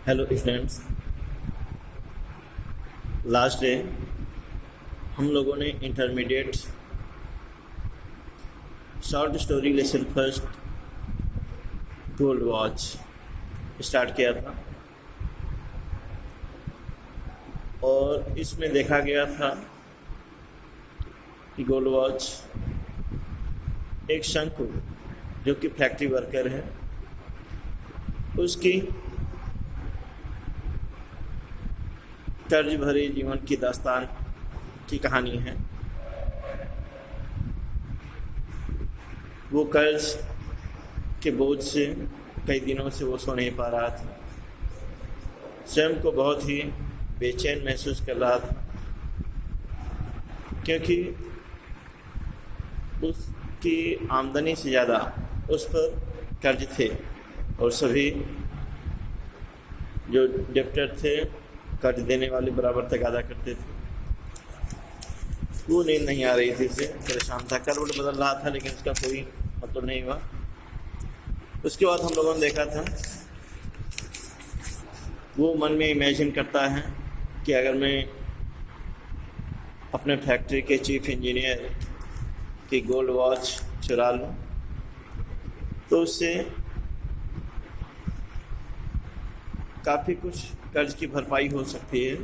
Hello friends. Last day हम लोगों ने intermediate short story lesson first gold watch start किया था और इसमें देखा गया था कि गोल्ड वॉच एक शंकु जो कि फैक्ट्री वर्कर है उसकी कर्ज भरे जीवन की दास्तान की कहानी है। वो कर्ज के बोझ से कई दिनों से वो सो नहीं पा रहा था, स्वयं को बहुत ही बेचैन महसूस कर रहा था क्योंकि उसकी आमदनी से ज़्यादा उस पर कर्ज थे और सभी जो डेप्टर थे कर्ज देने वाले बराबर तकादा करते थे। वो नींद नहीं आ रही थी, उसे परेशान था, करवट बदल रहा था लेकिन उसका कोई मतलब नहीं हुआ। उसके बाद हम लोगों ने देखा था वो मन में इमेजिन करता है कि अगर मैं अपने फैक्ट्री के चीफ इंजीनियर की गोल्ड वॉच चुरा लूँ तो उससे काफ़ी कुछ कर्ज की भरपाई हो सकती है।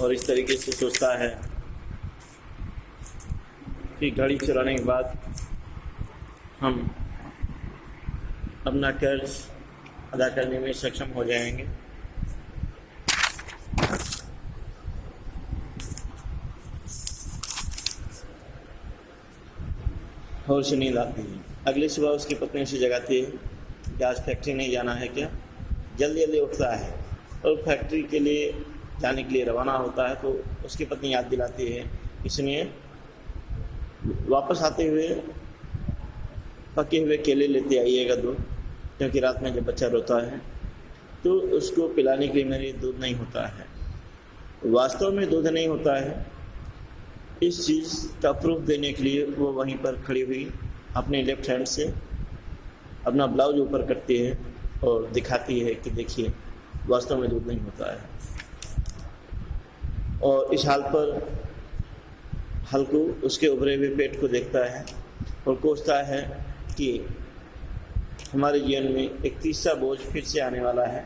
और इस तरीके से सोचता है कि घड़ी चुराने के बाद हम अपना कर्ज अदा करने में सक्षम हो जाएंगे। और उसे नींद आती है। अगली सुबह उसकी पत्नी उसे जगाती है कि आज फैक्ट्री नहीं जाना है क्या। जल्दी जल्दी उठता है और फैक्ट्री के लिए जाने के लिए रवाना होता है तो उसकी पत्नी याद दिलाती है, इसलिए वापस आते हुए पके हुए केले लेते आइएगा दूध, क्योंकि रात में जब बच्चा रोता है तो उसको पिलाने के लिए मेरे दूध नहीं होता है। वास्तव में दूध नहीं होता है, इस चीज़ का प्रूफ देने के लिए वो वहीं पर खड़ी हुई अपने लेफ्ट हैंड से अपना ब्लाउज ऊपर करती है और दिखाती है कि देखिए वास्तव में दूध नहीं होता है। और इस हाल पर हल्कू उसके उभरे हुए पेट को देखता है और कोसता है कि हमारे जीवन में एक तीसरा बोझ फिर से आने वाला है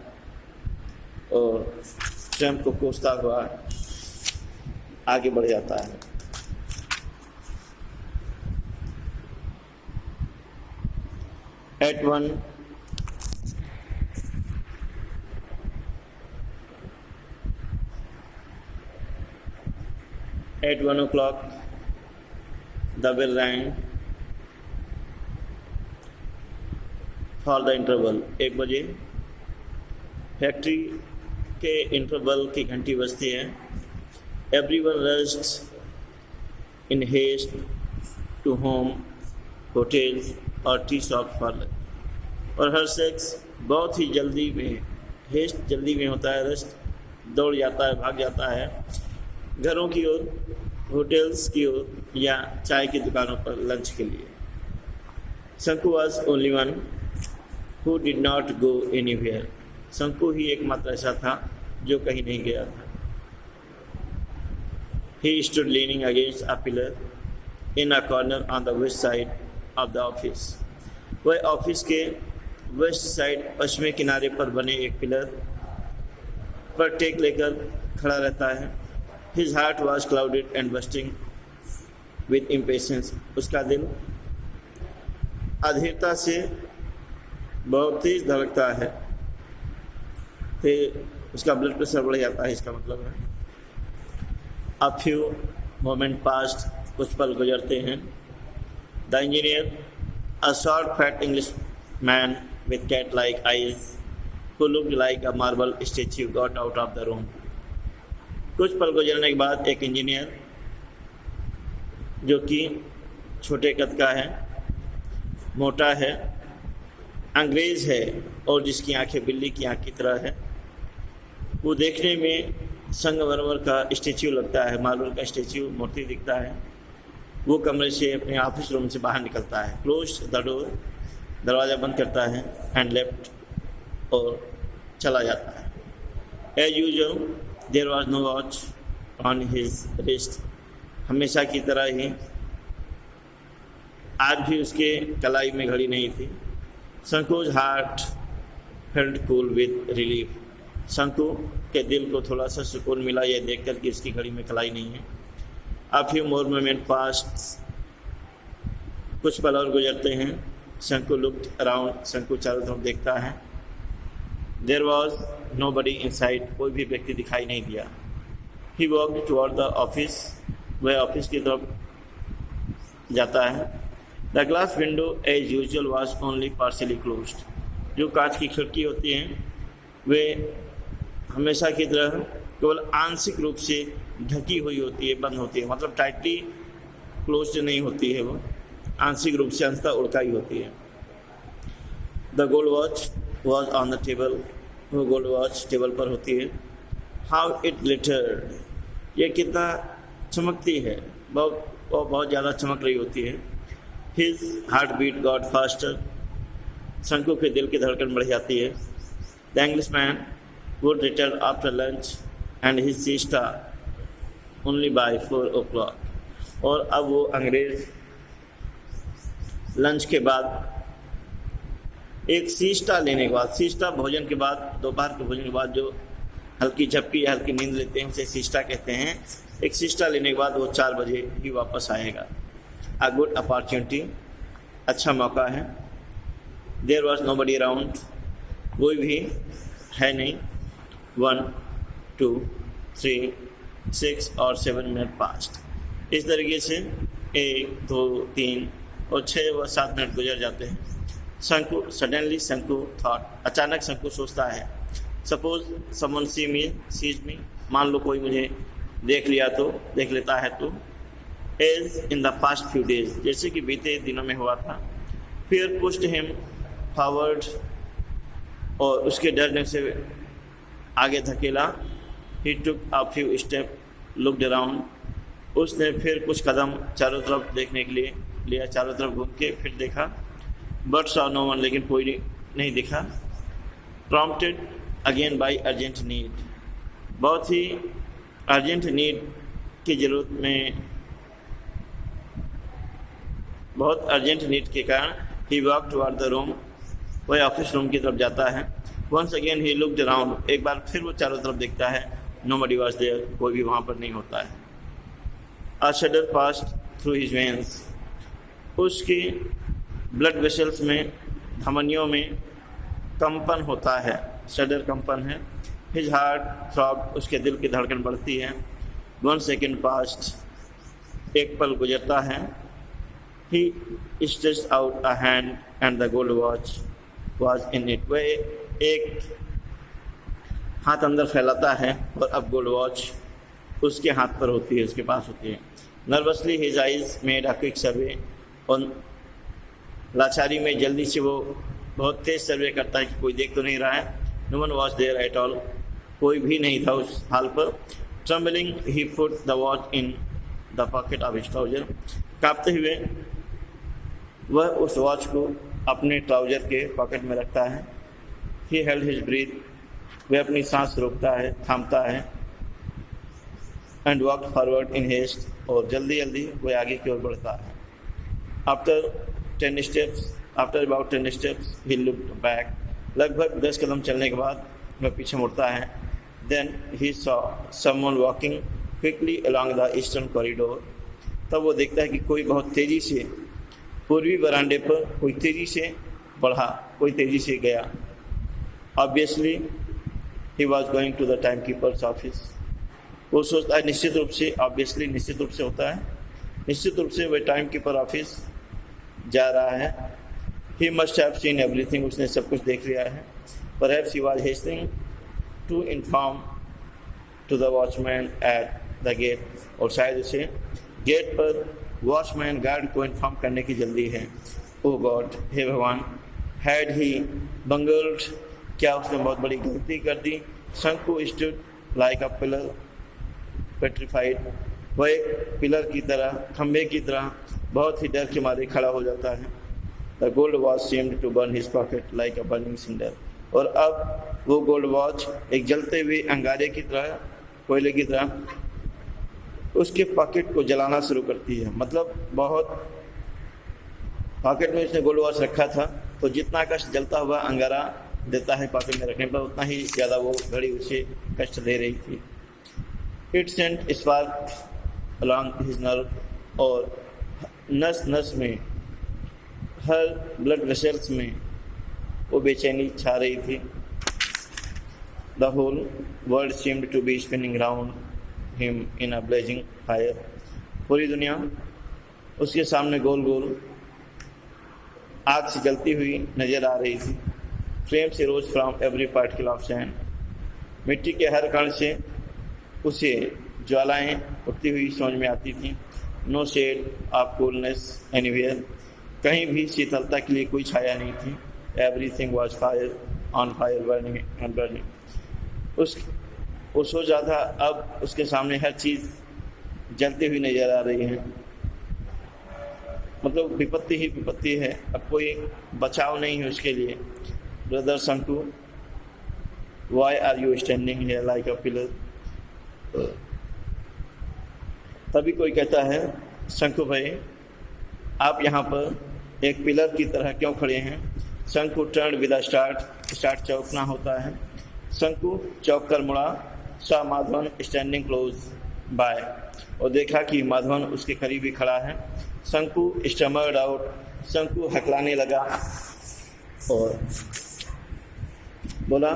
और स्वयं को कोसता हुआ आगे बढ़ जाता है। At 1 o'clock, the bell rang for the interval. 1 बजे फैक्ट्री के इंटरवल की घंटी बजती है। Everyone rushed in haste to home, hotels और टी शॉप पर, और हर शख्स बहुत ही जल्दी में होता है, रश दौड़ जाता है, भाग जाता है घरों की ओर, होटल्स की ओर या चाय की दुकानों पर लंच के लिए। शंकु was only one who did not go anywhere. शंकु ही एकमात्र ऐसा था जो कहीं नहीं गया था। He stood leaning against a pillar in a corner on the west side of the office. वह ऑफिस के वेस्ट साइड पश्चिमी किनारे पर बने एक पिलर पर टेक लेकर खड़ा रहता है। His heart was clouded and bursting with impatience. उसका दिल अधीरता से बहुत तेज धड़कता है, फिर उसका ब्लड प्रेशर बढ़ जाता है, इसका मतलब है। अ फ्यू मोमेंट पास्ट, कुछ पल गुजरते हैं। The engineer, a short, fat English man with cat-like eyes, who looked like a marble statue, got out of the room. कुछ पल गुजरने के बाद एक इंजीनियर जो कि छोटे कद का है, मोटा है, अंग्रेज़ है और जिसकी आंखें बिल्ली की आंख की तरह है, वो देखने में संगमरमर का स्टैच्यू लगता है, मार्बल का स्टैच्यू मूर्ति दिखता है। वो कमरे से अपने ऑफिस रूम से बाहर निकलता है। क्लोज द डोर, दरवाज़ा बंद करता है, एंड लेफ्ट, और चला जाता है। As usual there was no watch on his wrist. हमेशा की तरह ही आज भी उसके कलाई में घड़ी नहीं थी। Shanku's heart felt cool with relief. Shanku के दिल को थोड़ा सा सुकून मिला यह देखकर कि इसकी घड़ी में कलाई नहीं है। A few more moments passed। कुछ पल और गुजरते हैं। शंकु लुक्ड अराउंड। शंकु चारों तरफ देखता है। There was nobody inside। कोई भी व्यक्ति दिखाई नहीं दिया। He walked toward the office। वह ऑफिस की तरफ जाता है। The glass window as usual was only partially closed। जो कांच की खिड़की होती हैं वे हमेशा की तरह केवल आंशिक रूप से ढकी हुई होती है, बंद होती है, मतलब टाइटली क्लोज्ड नहीं होती है, वो आंशिक रूप से अंततः उड़काई होती है। The gold watch was on the table. वो गोल्ड वॉच टेबल पर होती है। How it glittered. ये कितना चमकती है, बहुत ज़्यादा चमक रही होती है। His heart beat got faster. Shanku के दिल की धड़कन बढ़ जाती है। The Englishman would return after lunch and his siesta only by 4 o'clock। और अब वो अंग्रेज लंच के बाद, एक सीस्टा लेने के बाद, सीस्टा भोजन के बाद, दोपहर के भोजन के बाद जो हल्की झपकी या हल्की नींद लेते हैं उसे सीस्टा कहते हैं। एक सीस्टा लेने के बाद वो 4 बजे ही वापस आएगा। A good opportunity. अच्छा मौका है। There was nobody around. कोई भी है नहीं। 1, 2, 3, 6 और 7 मिनट पास्ट। इस तरीके से 1, 2, 3 और 6 व 7 मिनट गुजर जाते हैं। शंकु सडनली शंकु थॉट। अचानक शंकु सोचता है। Suppose someone sees me. मान लो कोई मुझे देख लेता है तो। As in the past few days. जैसे कि बीते दिनों में हुआ था। फिर पुश्ड हिम फॉरवर्ड। और उसके डरने से आगे धकेला। He took a few step, looked around. उसने फिर कुछ कदम चारों तरफ देखने के लिए लिया। चारों तरफ घूम के फिर देखा। But saw no one. लेकिन कोई नहीं दिखा। Prompted again by urgent need. बहुत ही अर्जेंट नीड की ज़रूरत में, बहुत अर्जेंट नीड के कारण he walk toward the room. वह ऑफिस रूम की तरफ जाता है। Once again he looked around. एक बार फिर वो चारों तरफ देखता है। Nobody was there. कोई भी वहाँ पर नहीं होता है। A shudder passed through his veins. उसकी ब्लड वेसल्स में, धमनियों में कंपन होता है। शडर कंपन है। His heart throb. उसके दिल की धड़कन बढ़ती है। 1 सेकेंड पास्ट। एक पल गुजरता है। He stretched out a hand and the gold watch was in it. वह एक हाथ अंदर फैलाता है और अब गोल्ड वॉच उसके हाथ पर होती है, उसके पास होती है। Nervously his eyes made a quick survey. और लाचारी में जल्दी से वो बहुत तेज सर्वे करता है कि कोई देख तो नहीं रहा है। No one was there at all. कोई भी नहीं था उस हाल पर। Trembling he put the watch in the pocket of his trouser. कांपते हुए वह उस वॉच को अपने ट्राउजर के पॉकेट में रखता है। He held his breath. वह अपनी सांस रोकता है, थामता है। And walk forward in haste. और जल्दी जल्दी वह आगे की ओर बढ़ता है। After about 10 steps he looked back. लगभग 10 कदम चलने के बाद वह पीछे मुड़ता है। Then he saw someone walking quickly along the eastern corridor. तब वो देखता है कि कोई बहुत तेज़ी से पूर्वी बरामदे पर कोई तेज़ी से बढ़ा, कोई तेज़ी से गया। Obviously he was going to the time keeper's office. वो सोचता है निश्चित रूप से, ऑब्वियसली निश्चित रूप से होता है, निश्चित रूप से वह टाइम कीपर ऑफिस जा रहा है। He must have seen everything. उसने सब कुछ देख लिया है। Perhaps he was hasting to inform to the watchman at the gate. और शायद उसे गेट पर वॉचमैन गार्ड को इन्फॉर्म करने की जल्दी है। ओ गॉड, हे भगवान। Had he bungled. क्या उसने बहुत बड़ी गलती कर दी। Shanku stood like a pillar petrified, वह एक पिलर की तरह, खंभे की तरह बहुत ही डर के मारे खड़ा हो जाता है। The gold watch seemed to burn his pocket like a burning cinder, और अब वो गोल्ड वॉच एक जलते हुए अंगारे की तरह, कोयले की तरह उसके पॉकेट को जलाना शुरू करती है। मतलब बहुत पॉकेट में उसने गोल्ड वॉच रखा था, तो जितना कष्ट जलता हुआ अंगारा देता है पॉकेट में रखने पर, उतना ही ज़्यादा वो घड़ी उसे कष्ट दे रही थी। It sent spark along his nerve, और नस नस में, हर ब्लड वेसल्स में वो बेचैनी छा रही थी। The whole world seemed to be spinning round him in a blazing fire, पूरी दुनिया उसके सामने गोल गोल आग से जलती हुई नजर आ रही थी। फ्लेम से rose from every particle of sand, मिट्टी के हर कण से उसे ज्वालाएं उठती हुई समझ में आती थी। No shade of coolness anywhere, कहीं भी शीतलता के लिए कोई छाया नहीं थी। Everything was fire on fire, burning and burning. वो सो जाता, अब उसके सामने हर चीज़ जलती हुई नजर आ रही है। मतलब विपत्ति ही विपत्ति है, अब कोई बचाव नहीं है उसके लिए। Brother Shanku, why are you standing here like a pillar? तभी कोई कहता है, शंकु भाई आप यहाँ पर एक पिलर की तरह क्यों खड़े हैं? शंकु टर्न विद स्टार्ट चौंकना होता है। शंकु चौंक कर मुड़ा। सा माधवन स्टैंडिंग क्लोज बाय, और देखा कि माधवन उसके करीब ही खड़ा है। शंकु स्टमर्ड आउट, शंकु हकलाने लगा और बोला,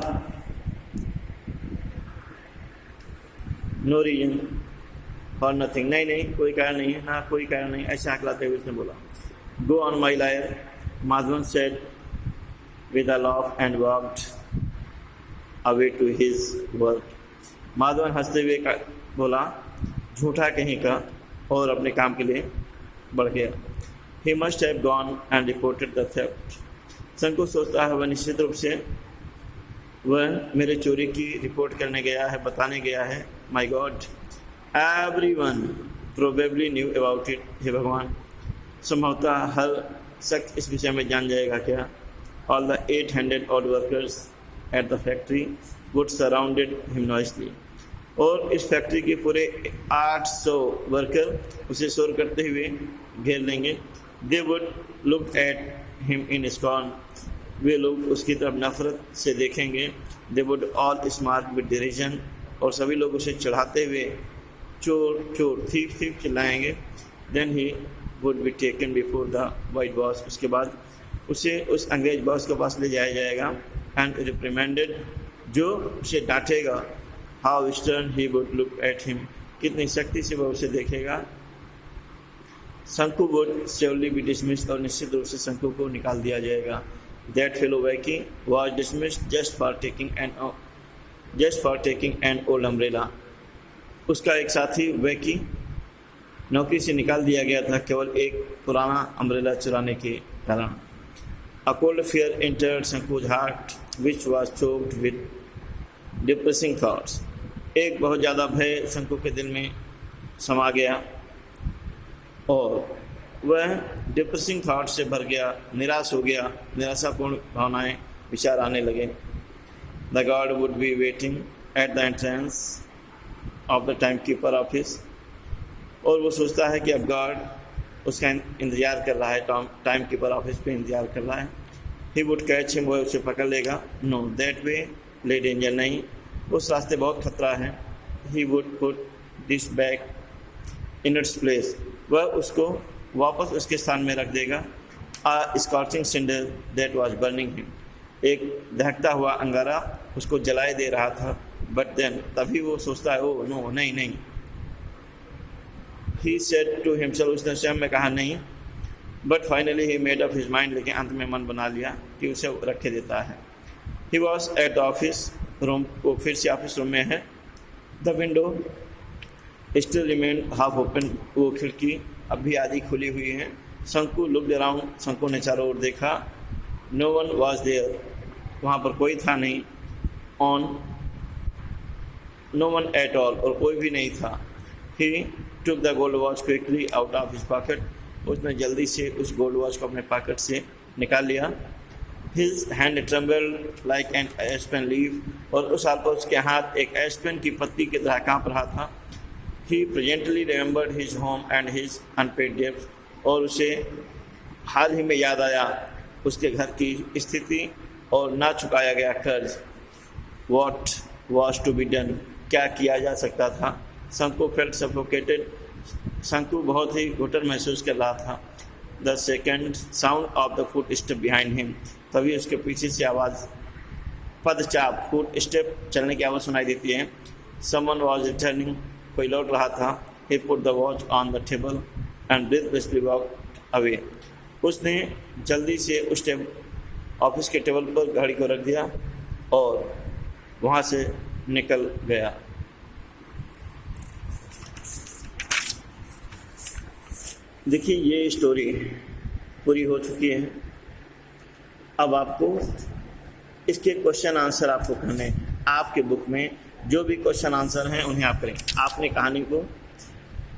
नो रीजन और नथिंग, नहीं नहीं कोई कारण नहीं है, ना कोई कारण नहीं, ऐसे हकलाते हुए उसने बोला। Go on my liar, Madhavan said with a laugh and walked away to his work. Madhavan हंसते हुए बोला, झूठा कहीं का, और अपने काम के लिए बढ़ गया। ही must have gone and reported the theft, शंकु सोचता है वह निश्चित रूप से वह मेरे चोरी की रिपोर्ट करने गया है, बताने गया है। My God, everyone probably knew about it, हे भगवान संभवतः हर शख्स इस विषय में जान जाएगा क्या? All the 800 odd workers at the factory would surrounded him नॉइसली, और इस फैक्ट्री के पूरे 800 वर्कर उसे शोर करते हुए घेर लेंगे। They would look at him in scorn, वे लोग उसकी तरफ नफरत से देखेंगे। They would all smart with derision, और सभी लोग उसे चढ़ाते हुए चोर चोर थीफ थीफ चिल्लाएंगे। Then he would be taken before the white boss, उसके बाद उसे उस अंग्रेज बॉस के पास ले जाया जाएगा। एंड रिप्रिमेंडेड, जो उसे डांटेगा। How stern he would look at him, कितनी सख्ती से वह उसे देखेगा। शंकु वुड श्योरली बी डिसमिस्ड, और निश्चित रूप से शंकु को निकाल दिया जाएगा। That fellow वैकी was dismissed just for taking an old umbrella, उसका एक साथी वैकी नौकरी से निकाल दिया गया था केवल एक पुराना अम्ब्रेला चुराने के कारण। A cold fear entered Shanku's heart which was choked with depressing thoughts, एक बहुत ज़्यादा भय शंकु के दिल में समा गया और वह डिप्रेसिंग थॉट से भर गया, निराश हो गया, निराशापूर्ण भावनाएं विचार आने लगे। The guard would be waiting at the entrance of the time keeper office, और वो सोचता है कि अब गार्ड उसका इंतज़ार कर रहा है, टाइम कीपर ऑफिस पे इंतज़ार कर रहा है। ही वुड कैच हिम, वह उसे पकड़ लेगा। नो दैट वे ले डेंजर, नहीं उस रास्ते बहुत खतरा है। He would put this back in its place, वह उसको वापस उसके स्थान में रख देगा। A scorching cinder that was burning him, एक दहकता हुआ अंगारा उसको जलाए दे रहा था। बट देन, तभी वो सोचता है, ओ नो, नहीं नहीं। ही सेड टू हिमसेल्फ, उसने स्वयं में कहा नहीं। But finally he made up his mind, लेकिन अंत में मन बना लिया कि उसे रखे देता है। He was at the office room, वो फिर से ऑफिस रूम में है। The window still remain half open, वो खिड़की अब भी आधी खुली हुई है। शंकु लुक्ड अराउंड, शंकु ने चारों ओर देखा। नो वन वॉज देयर, वहाँ पर कोई था नहीं। On no one at all, और कोई भी नहीं था। He took the gold watch quickly out of his pocket, उसने जल्दी से उस गोल्ड वॉच को अपने पॉकेट से निकाल लिया। His hand trembled like an aspen leave, और उस हाल पर उसके हाथ एक एस्पेन की पत्ती की तरह काँप रहा था। He presently remembered his home and his unpaid debts, और उसे हाल ही में याद आया उसके घर की स्थिति और ना चुकाया गया कर्ज। What was to be done, क्या किया जा सकता था। शंकु फेल्ट सफोकेटेड, शंकु बहुत ही घुटन महसूस कर रहा था। The second sound of the foot step behind him, तभी उसके पीछे से आवाज़ पदचाप, फुट स्टेप चलने की आवाज़ सुनाई देती है। समवन वॉज रिटर्निंग, कोई लौट रहा था। He put the watch on the table and breathlessly walked away, उसने जल्दी से उस ऑफिस के टेबल पर घड़ी को रख दिया और वहाँ से निकल गया। देखिए ये स्टोरी पूरी हो चुकी है। अब आपको इसके क्वेश्चन आंसर आपको करने हैं। आपके बुक में जो भी क्वेश्चन आंसर हैं उन्हें आप करें। आपने कहानी को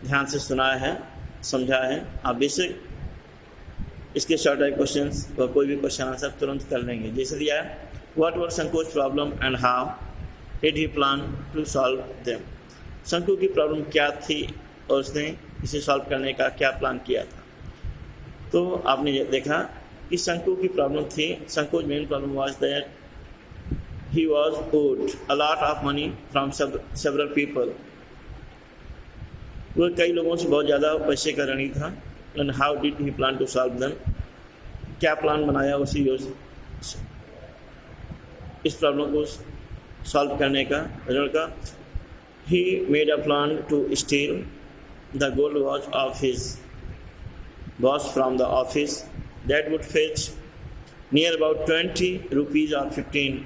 ध्यान से सुना है, समझा है, आप बेसिक इसके शॉर्ट टाइप क्वेश्चन और कोई भी क्वेश्चन आंसर तुरंत कर लेंगे। जैसे दिया है, what were Shanku's problem and how did he plan to solve them. Shanku की प्रॉब्लम क्या थी और उसने इसे सॉल्व करने का क्या प्लान किया था। तो आपने ये देखा कि शंकु की प्रॉब्लम थी, Shanku's main problem was that he was owed a lot of money from several people, वो कई लोगों से बहुत ज़्यादा पैसे का ऋणी था। And how did he plan to solve them, क्या प्लान बनाया उसी इस प्रॉब्लम को सॉल्व करने का, ऋण का। He made a plan to steal the gold watch of his boss from the office that would fetch near about 20 rupees or 15,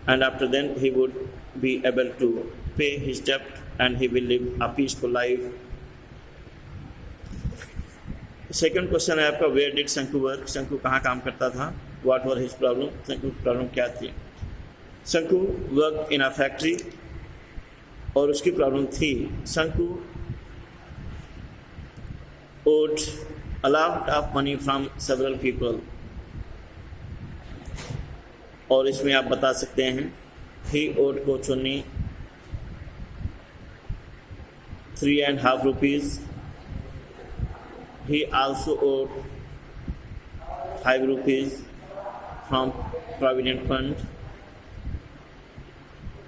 and after then he would be able to pay his debt and he will live a peaceful life. Second question है आपका, where did शंकु work, शंकु कहाँ काम करता था। What were his problem, शंकु की प्रॉब्लम क्या थी। शंकु वर्क इन अ फैक्ट्री, और उसकी प्रॉब्लम थी Shanku owed a lot of money from several people, और इसमें आप बता सकते हैं ही ओड को चुनी 3.5 rupees. He also owed 5 rupees from Provident Fund.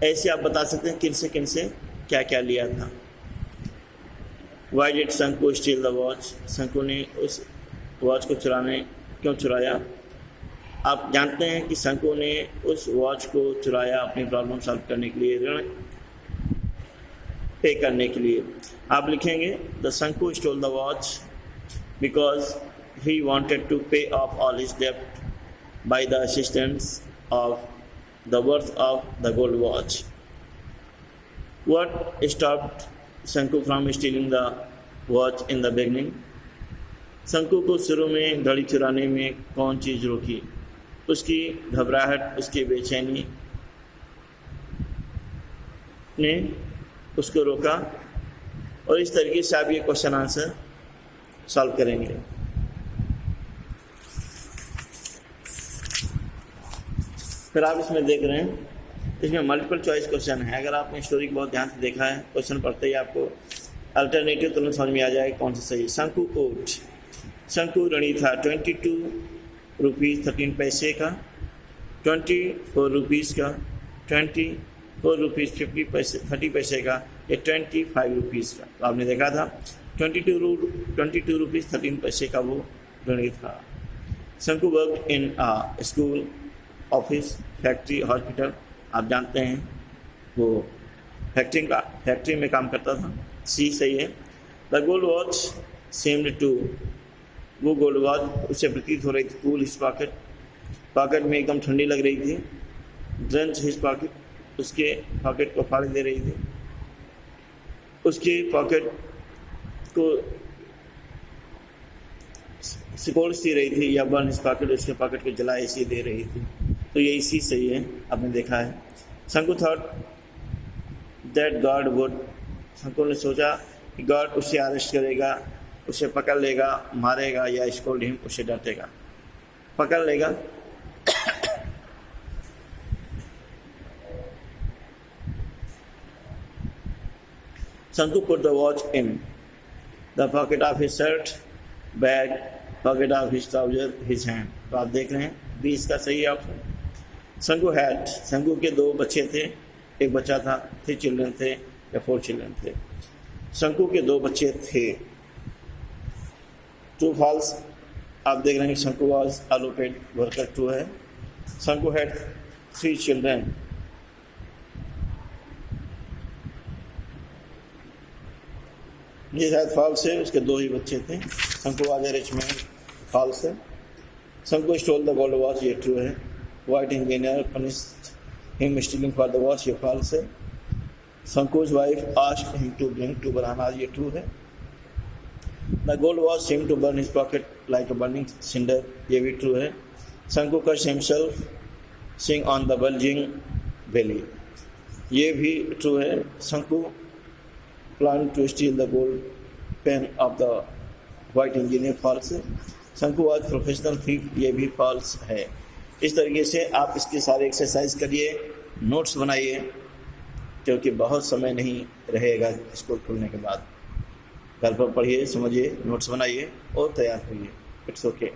ऐसे आप बता सकते हैं किन से क्या क्या लिया था। Why did शंकु steal the watch? शंकु ने उस वॉच को क्यों चुराया। आप जानते हैं कि शंकु ने उस वॉच को चुराया अपनी प्रॉब्लम सॉल्व करने के लिए, ऋण पे करने के लिए। आप लिखेंगे द शंकु stole the watch because he wanted to pay off all his debt by the assistance of the worth of the gold watch. What stopped Shanku from stealing the watch in the beginning? शंकु को शुरू में घड़ी चुराने में कौन चीज़ रोकी। उसकी घबराहट, उसकी बेचैनी ने उसको रोका। और इस तरीके से आप ये क्वेश्चन आंसर सॉल्व करेंगे। फिर आप इसमें देख रहे हैं, इसमें मल्टीपल चॉइस क्वेश्चन है। अगर आपने स्टोरी को बहुत ध्यान से देखा है, क्वेश्चन पढ़ते ही आपको अल्टरनेटिव तुरंत समझ में आ जाए कौन सा सही। शंकु ओड, शंकु ऋणी था 22 rupees 13 पैसे का, 24 rupees का, 24 rupees 50 पैसे 30 पैसे का, या 25 rupees का। तो आपने देखा था 22 rupees 13 पैसे का वो ऋणी था। शंकु work in school, office, factory, hospital. आप जानते हैं वो फैक्ट्री में काम करता था। सी सही है। The gold watch seemed to, वो गोल्ड वॉच उसे प्रतीत हो रही थी कूल हिज पॉकेट में एकदम ठंडी लग रही थी। ड्रेंच हिज पॉकेट, उसके पॉकेट को फाड़ दे रही थी, उसके पॉकेट को सिकोड़ सी रही थी, या बर्न हिज पॉकेट, उसके पॉकेट को जलाए सी दे रही थी। तो ये इसी सही है, आपने देखा है। शंकु थॉट दैट गॉड वुड, शंकु ने सोचा कि गॉड उसे अरेस्ट करेगा, उसे पकड़ लेगा, मारेगा या स्कोल्ड हिम, उसे डांटेगा, पकड़ लेगा। Sanku put the watch in the pocket of his shirt, bag, pocket of his trouser, his hand. तो आप देख रहे हैं 20 का सही ऑप्शन। संगू हैड, संगू के 2 बच्चे थे, एक बच्चा था, 3 चिल्ड्रन थे या 4 चिल्ड्रन थे। संगू के 2 बच्चे थे। ट्रू फॉल्स, आप देख रहे हैं कि संगू वॉज अलोपेड वर्कर, ट्रू है। संगू हैड 3 चिल्ड्रन, ये शायद फॉल्स है, उसके 2 ही बच्चे थे। Sanku was a rich man, false है। Sanku stole the gold watch, ये ट्रू है। White engineer punished him stealing for the watch, ये फॉल्स है। Sanku's wife asked him to bring 2 bananas, ये ट्रू है। The gold watch seemed to burn his pocket like a burning cinder, ये भी true है। Sanku cuts himself sing on the bulging belly, ये भी true है। Sanku plan to steal the gold pen of the white engineer, false है। शंकु was professional thief, ये भी false है। इस तरीके से आप इसके सारे एक्सरसाइज करिए, नोट्स बनाइए, क्योंकि बहुत समय नहीं रहेगा स्कूल खुलने के बाद। घर पर पढ़िए, समझिए, नोट्स बनाइए और तैयार करिए। It's okay.